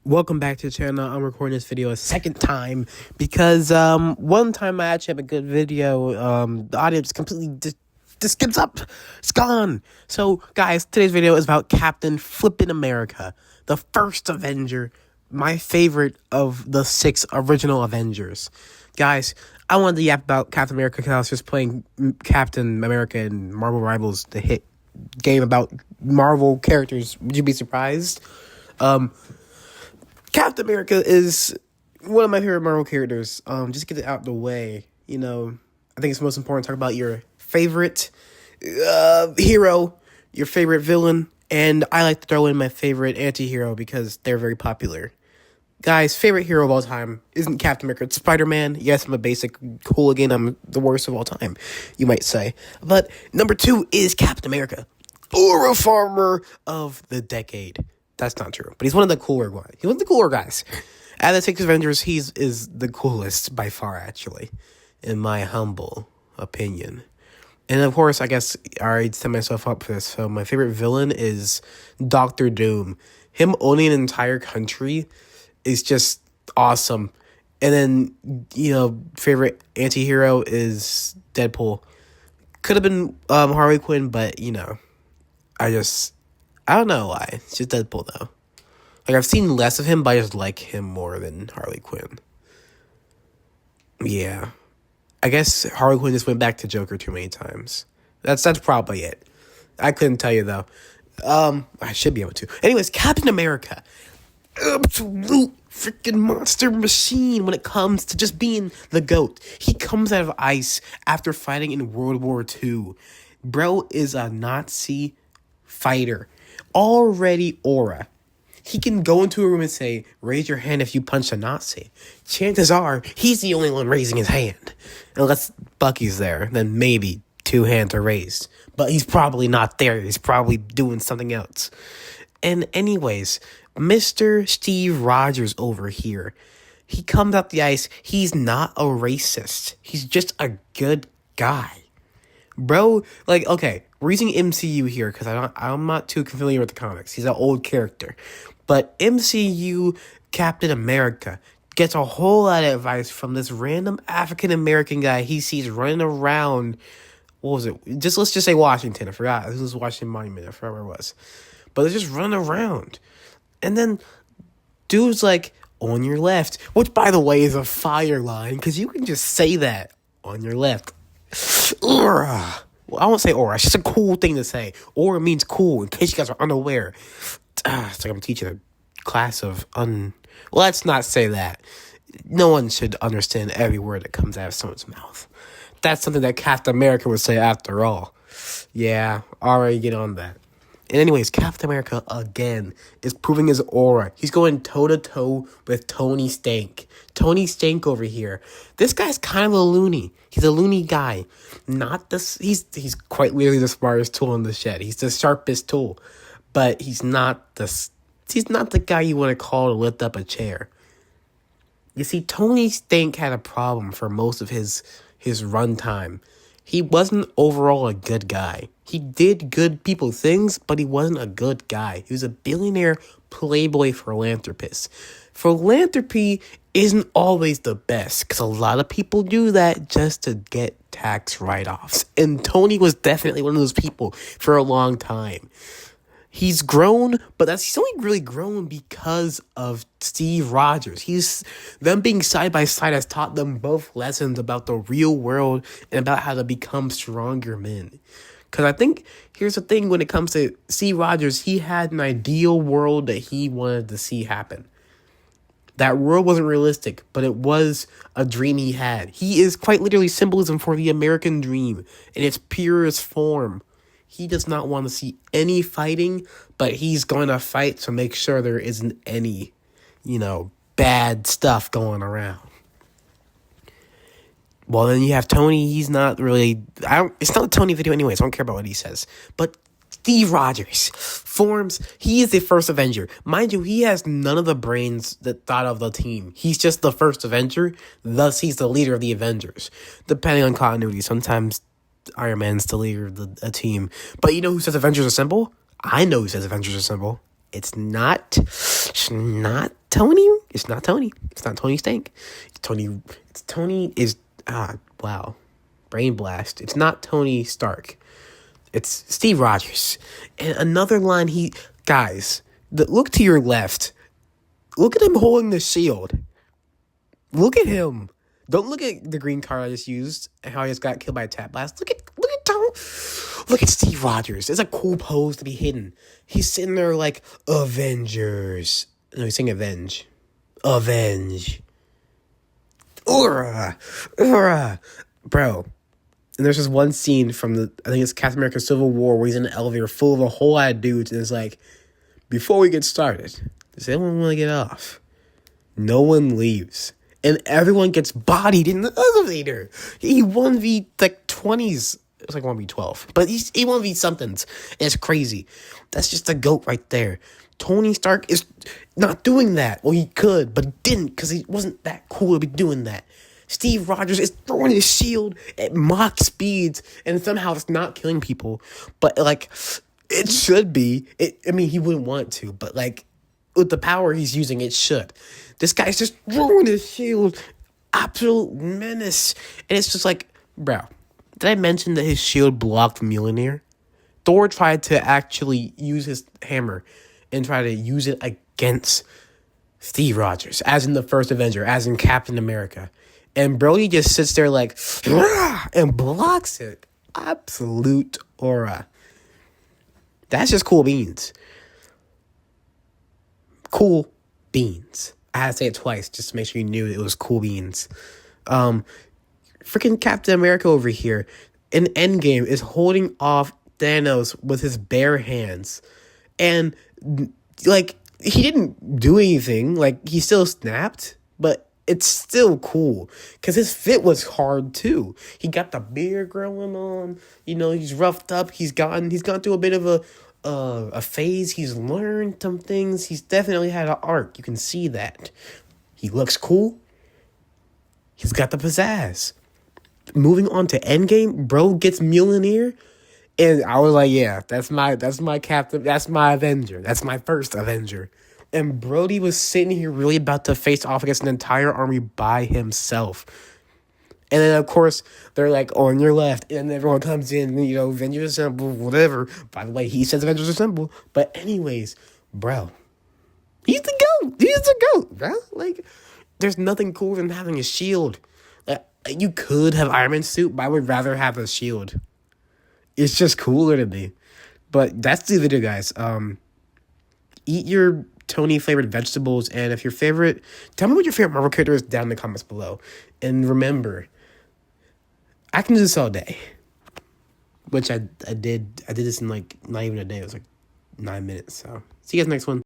Welcome back to the channel. I'm recording this video a second time because one time I actually have a good video. The audio just completely just skips up. It's gone. So guys, today's video is about Captain Flippin' America, the first Avenger, my favorite of the 6 original Avengers. Guys, I wanted to yap about Captain America because I was just playing Captain America in Marvel Rivals, the hit game about Marvel characters. Would you be surprised? Captain America is one of my favorite Marvel characters. Just get it out the way. You know, I think it's most important to talk about your favorite hero, your favorite villain, and I like to throw in my favorite anti-hero because they're very popular. Guys, favorite hero of all time isn't Captain America, it's Spider-Man. Yes, I'm a basic hooligan. I'm the worst of all time, you might say. But number 2 is Captain America, Aura Farmer of the decade. That's not true, but he's one of the cooler ones. He's one of the cooler guys. Out of the 6 Avengers, he is the coolest by far, actually, in my humble opinion. And of course, I guess I already set myself up for this. So my favorite villain is Doctor Doom. Him owning an entire country is just awesome. And then, favorite anti-hero is Deadpool. Could have been Harley Quinn, but, I don't know why. It's just Deadpool, though. Like, I've seen less of him, but I just like him more than Harley Quinn. Yeah. I guess Harley Quinn just went back to Joker too many times. That's probably it. I couldn't tell you, though. I should be able to. Anyways, Captain America. Absolute freaking monster machine when it comes to just being the GOAT. He comes out of ice after fighting in World War II. Bro is a Nazi fighter. Already aura. He can go into a room and say, raise your hand if you punch a Nazi. Chances are, he's the only one raising his hand. Unless Bucky's there, then maybe 2 hands are raised. But he's probably not there. He's probably doing something else. And anyways, Mr. Steve Rogers over here. He comes out the ice. He's not a racist. He's just a good guy. Bro, like, okay, we're using MCU here because I'm not too familiar with the comics. He's an old character. But MCU Captain America gets a whole lot of advice from this random African-American guy he sees running around. What was it? Let's just say Washington. I forgot. This was Washington Monument. I forgot where it was. But they're just running around. And then dude's like, on your left. Which, by the way, is a fire line because you can just say that on your left. Aura. Well, I won't say aura. It's just a cool thing to say. Aura means cool, in case you guys are unaware. It's like I'm teaching a class of Well, let's not say that. No one should understand every word that comes out of someone's mouth. That's something that Captain America would say after all. Yeah, already get on that. And anyways, Captain America, again, is proving his aura. He's going toe-to-toe with Tony Stank. Tony Stank over here. This guy's kind of a loony. He's a loony guy. He's quite literally the smartest tool in the shed. He's the sharpest tool. But he's not the guy you want to call to lift up a chair. You see, Tony Stank had a problem for most of his runtime. He wasn't overall a good guy. He did good people things, but he wasn't a good guy. He was a billionaire playboy philanthropist. Philanthropy isn't always the best, because a lot of people do that just to get tax write-offs. And Tony was definitely one of those people for a long time. He's grown, but he's only really grown because of Steve Rogers. Them being side by side has taught them both lessons about the real world and about how to become stronger men. Because I think, here's the thing when it comes to Steve Rogers, he had an ideal world that he wanted to see happen. That world wasn't realistic, but it was a dream he had. He is quite literally symbolism for the American dream in its purest form. He does not want to see any fighting, but he's going to fight to make sure there isn't any, bad stuff going around. Well, then you have Tony. He's not really... it's not a Tony video anyway, so I don't care about what he says. But Steve Rogers he is the first Avenger. Mind you, he has none of the brains that thought of the team. He's just the first Avenger, thus he's the leader of the Avengers. Depending on continuity, sometimes Iron Man's the leader of a team. But you know who says Avengers Assemble? I know who says Avengers Assemble. It's not Tony. It's not Tony. It's not Tony Stank. Tony is wow, brain blast. It's not Tony Stark. It's Steve Rogers. And another line guys, look to your left. Look at him holding the shield. Look at him. Don't look at the green card I just used and how he just got killed by a tap blast. Look at Steve Rogers. It's a cool pose to be hidden. He's sitting there like Avengers. No, he's saying avenge. Avenge. Ura. Bro. And there's this one scene from I think it's Captain America Civil War, where he's in an elevator full of a whole lot of dudes, and it's like, before we get started, does anyone want to get off? No one leaves. And everyone gets bodied in the elevator. He 1v like 20s. It was like 1v12. But he 1v somethings. And it's crazy. That's just a GOAT right there. Tony Stark is not doing that. Well, he could, but he didn't, because he wasn't that cool to be doing that. Steve Rogers is throwing his shield at Mach speeds, and somehow it's not killing people. But, like, it should be. I mean, he wouldn't want to, but, like, with the power he's using, it should. This guy's just throwing his shield. Absolute menace. And it's just like, bro, did I mention that his shield blocked Mjolnir? Thor tried to actually use his hammer and try to use it against Steve Rogers, as in the first Avenger, as in Captain America. And Brody just sits there like, and blocks it. Absolute aura. That's just cool beans. Cool beans. I had to say it twice just to make sure you knew it was cool beans. Freaking Captain America over here in Endgame is holding off Thanos with his bare hands. And, like, he didn't do anything. Like, he still snapped, but it's still cool because his fit was hard too. He got the beard growing on. You know, he's roughed up. He's gone through a bit of a phase. He's learned some things. He's definitely had an arc. You can see that. He looks cool. He's got the pizzazz. Moving on to Endgame, bro gets Mjolnir, and I was like, yeah, that's my captain. That's my Avenger. That's my first Avenger. And Brody was sitting here really about to face off against an entire army by himself. And then, of course, they're like, on your left. And then everyone comes in, you know, Avengers Assemble, whatever. By the way, he says Avengers Assemble. But anyways, bro, he's the GOAT. He's the GOAT, bro. Like, there's nothing cooler than having a shield. You could have Iron Man's suit, but I would rather have a shield. It's just cooler to me. But that's the video, guys. Eat your Tony flavored vegetables, and if your favorite, tell me what your favorite Marvel character is down in the comments below. And remember, I can do this all day, which I did this in like not even a day. It was like 9 minutes. So see you guys next one.